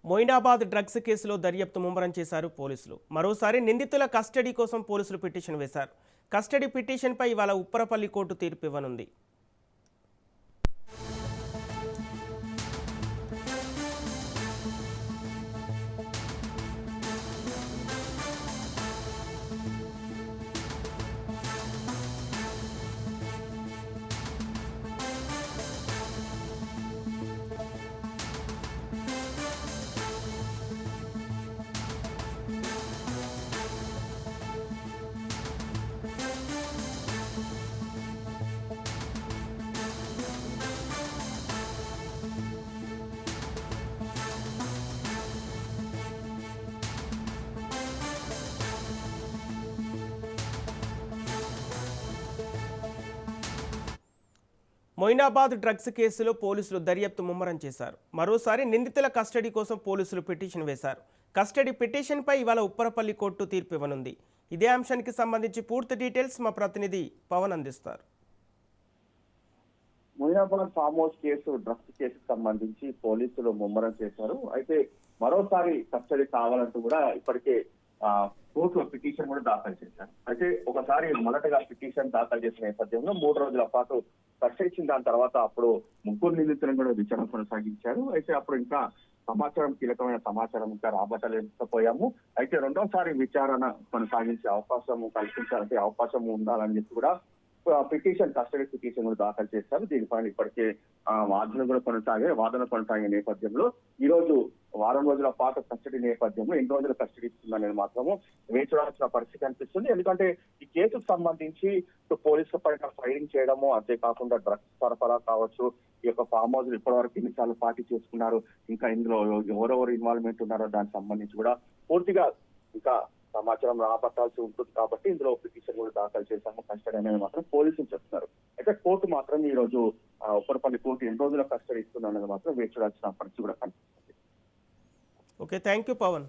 Moinabad drugs కేసులో దర్యాప్తు ముమ్మరం చేశారు పోలీసులు. మరోసారి నిందితుల కస్టడీ కోసం పోలీసులు పిటిషన్ వేశారు. కస్టడీ పిటిషన్పై ఇవాళ ఉప్పరపల్లి కోర్టు తీర్పు ఇవ్వనుంది. మొయినాబాద్ డ్రగ్స్ కేసులో పోలీసులు దర్యాప్తు ముమ్మరం చేశారు. మరోసారి నిందితుల కస్టడీ కోసం పోలీసులు పిటిషన్ వేశారు. కస్టడీ పిటిషన్పై ఇవాళ ఉప్పరపల్లి కోర్టు తీర్పు ఇవ్వనుంది. ఇదే అంశానికి సంబంధించి పూర్తి డీటెయిల్స్ మా ప్రతినిధి పవన్ అందిస్తారు. Moinabad farm house case drugs కేసుకు సంబంధించి పోలీసులు ముమ్మరం చేశారు. అయితే మరోసారి కస్టడీ కావాలంటూ కూడా ఇప్పటికే కోర్టులో పిటిషన్ కూడా దాఖలు చేశారు. అయితే ఒకసారి మొదటగా పిటిషన్ దాఖలు చేసిన నేపథ్యంలో 3 రోజుల పాటు కస్టడీ దాని తర్వాత అప్పుడు 3 నిందితులను కూడా విచారణ కొనసాగించారు. అయితే అప్పుడు ఇంకా కీలకమైన సమాచారం ఇంకా రాబట్టలేకపోయాము. అయితే రెండోసారి విచారణ కొనసాగించే కల్పించాలంటే అవకాశం ఉండాలని చెప్పి కూడా కస్టడీ పిటిషన్ కూడా దాఖలు చేశారు. దీనిపైన ఇప్పటికే వాదన కొనసాగే నేపథ్యంలో ఈ రోజు వారం రోజుల పాటు కస్టడీ నేపథ్యంలో ఎన్ని రోజుల కస్టడీ ఇస్తుందనేది మాత్రము వేచి చూడాల్సిన పరిస్థితి అనిపిస్తుంది. ఎందుకంటే ఈ కేసుకు సంబంధించి పోలీసుల పైన ఫైరింగ్ చేయడము, అంతేకాకుండా డ్రగ్స్ సరఫరా కావచ్చు, ఈ యొక్క ఫామ్ హౌస్ ఇప్పటివరకు ఎన్నిసార్లు పార్టీ చేసుకున్నారు, ఇంకా ఇందులో ఎవరెవరు ఇన్వాల్వ్మెంట్ ఉన్నారో దానికి సంబంధించి కూడా పూర్తిగా ఇంకా సమాచారం రాబట్టాల్సి ఉంటుంది. కాబట్టి ఇందులో పిటిషన్ కూడా దాఖలు చేశాము కస్టడీ అనేది మాత్రం పోలీసులు చెప్తున్నారు. అయితే కోర్టు మాత్రం ఈ రోజు ఉప్పరపల్లి కోర్టు ఎన్ని రోజుల కస్టడీ ఇస్తుంది అనేది మాత్రం వేచి చూడాల్సిన పరిస్థితి కూడా కనిపిస్తుంది. Okay, thank you Pawan.